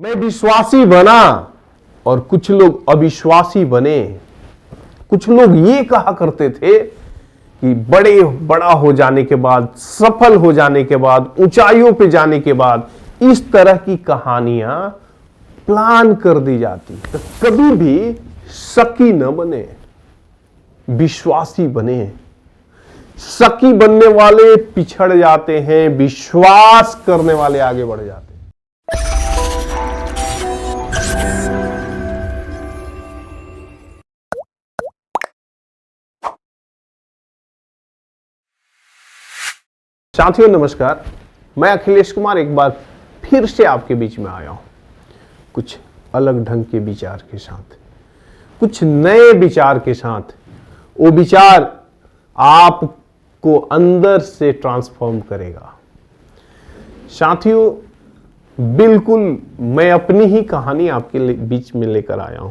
मैं विश्वासी बना और कुछ लोग अविश्वासी बने। कुछ लोग ये कहा करते थे कि बड़ा हो जाने के बाद, सफल हो जाने के बाद, ऊंचाइयों पे जाने के बाद इस तरह की कहानियां प्लान कर दी जाती। तो कभी भी शकी न बने, विश्वासी बने। शकी बनने वाले पिछड़ जाते हैं, विश्वास करने वाले आगे बढ़ जाते हैं। साथियों नमस्कार, मैं अखिलेश कुमार एक बार फिर से आपके बीच में आया हूं, कुछ अलग ढंग के विचार के साथ, कुछ नए विचार के साथ। वो विचार आपको अंदर से ट्रांसफॉर्म करेगा। साथियों, बिल्कुल मैं अपनी ही कहानी आपके बीच में लेकर आया हूं।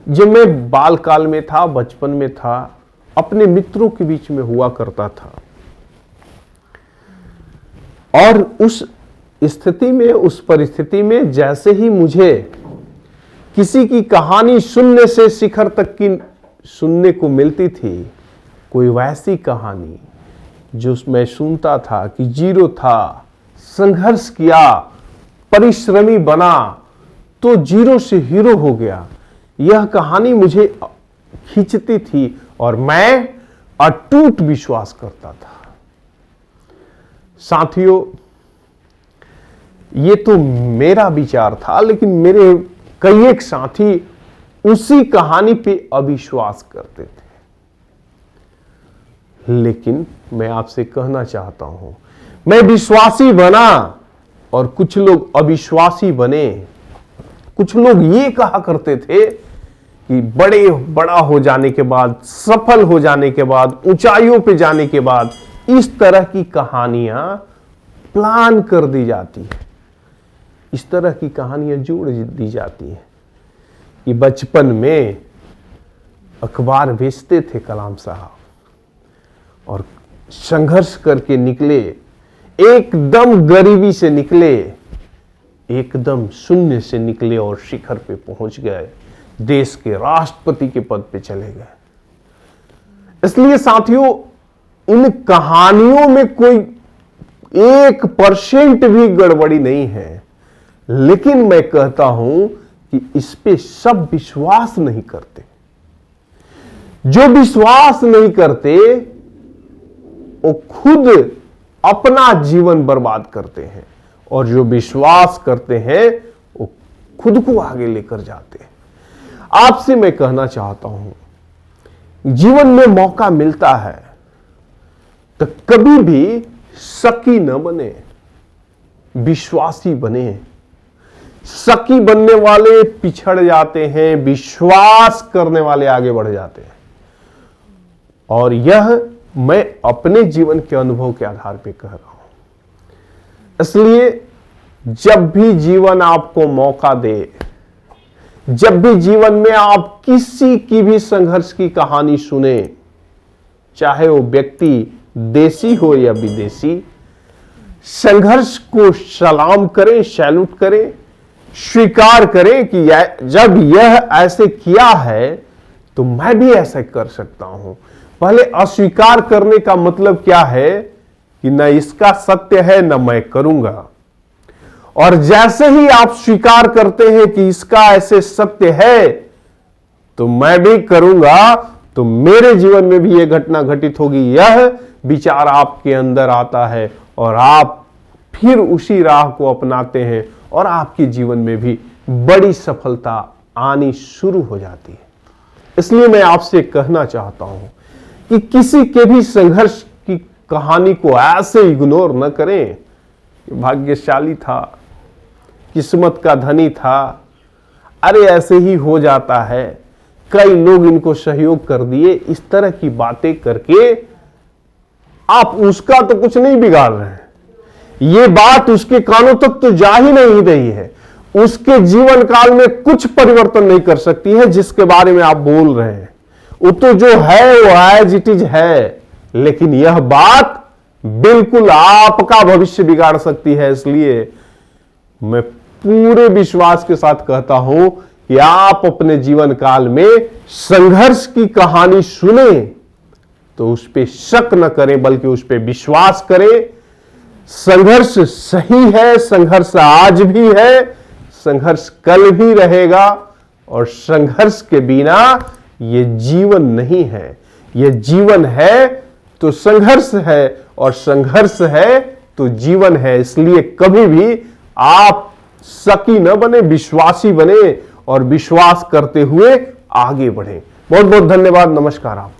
जब मैं बालकाल में था, बचपन में था, अपने मित्रों के बीच में हुआ करता था, और उस स्थिति में, उस परिस्थिति में जैसे ही मुझे किसी की कहानी शून्य से शिखर तक की सुनने को मिलती थी, कोई वैसी कहानी जो मैं सुनता था कि जीरो था, संघर्ष किया, परिश्रमी बना तो जीरो से हीरो हो गया, यह कहानी मुझे खींचती थी और मैं अटूट विश्वास करता था। साथियों, ये तो मेरा विचार था, लेकिन मेरे कई एक साथी उसी कहानी पे अविश्वास करते थे। लेकिन मैं आपसे कहना चाहता हूं, मैं विश्वासी बना और कुछ लोग अविश्वासी बने। कुछ लोग ये कहा करते थे कि बड़ा हो जाने के बाद, सफल हो जाने के बाद, ऊंचाइयों पे जाने के बाद इस तरह की कहानियां प्लान कर दी जाती है। इस तरह की कहानियां जोड़ दी जाती हैं कि बचपन में अखबार बेचते थे कलाम साहब, और संघर्ष करके निकले, एकदम गरीबी से निकले, एकदम शून्य से निकले और शिखर पे पहुंच गए, देश के राष्ट्रपति के पद पे चले गए। इसलिए साथियों, इन कहानियों में कोई 1% भी गड़बड़ी नहीं है, लेकिन मैं कहता हूं कि इस पे सब विश्वास नहीं करते। जो विश्वास नहीं करते वो खुद अपना जीवन बर्बाद करते हैं, और जो विश्वास करते हैं वो खुद को आगे लेकर जाते हैं। आपसे मैं कहना चाहता हूं, जीवन में मौका मिलता है तो कभी भी शकी न बने, विश्वासी बने। शकी बनने वाले पिछड़ जाते हैं, विश्वास करने वाले आगे बढ़ जाते हैं। और यह मैं अपने जीवन के अनुभव के आधार पर कह रहा हूं। इसलिए जब भी जीवन आपको मौका दे, जब भी जीवन में आप किसी की भी संघर्ष की कहानी सुने, चाहे वो व्यक्ति देसी हो या विदेशी, संघर्ष को सलाम करें, सैल्यूट करें, स्वीकार करें कि जब यह ऐसे किया है तो मैं भी ऐसा कर सकता हूं। पहले अस्वीकार करने का मतलब क्या है कि न इसका सत्य है न मैं करूंगा, और जैसे ही आप स्वीकार करते हैं कि इसका ऐसे सत्य है तो मैं भी करूंगा, तो मेरे जीवन में भी यह घटना घटित होगी। यह विचार आपके अंदर आता है और आप फिर उसी राह को अपनाते हैं, और आपके जीवन में भी बड़ी सफलता आनी शुरू हो जाती है। इसलिए मैं आपसे कहना चाहता हूं कि किसी के भी संघर्ष की कहानी को ऐसे इग्नोर न करें। भाग्यशाली था, किस्मत का धनी था, अरे ऐसे ही हो जाता है, कई लोग इनको सहयोग कर दिए, इस तरह की बातें करके आप उसका तो कुछ नहीं बिगाड़ रहे हैं। ये बात उसके कानों तक तो जा ही नहीं रही है, उसके जीवन काल में कुछ परिवर्तन नहीं कर सकती है जिसके बारे में आप बोल रहे हैं। वो तो जो है वो एज इट इज है, लेकिन यह बात बिल्कुल आपका भविष्य बिगाड़ सकती है। इसलिए मैं पूरे विश्वास के साथ कहता हूं कि आप अपने जीवन काल में संघर्ष की कहानी सुने तो उस पे शक न करें, बल्कि उस पे विश्वास करें। संघर्ष सही है, संघर्ष आज भी है, संघर्ष कल भी रहेगा, और संघर्ष के बिना ये जीवन नहीं है। ये जीवन है तो संघर्ष है, और संघर्ष है तो जीवन है। इसलिए कभी भी आप शकी न बने, विश्वासी बने, और विश्वास करते हुए आगे बढ़े। बहुत बहुत धन्यवाद। नमस्कार। आप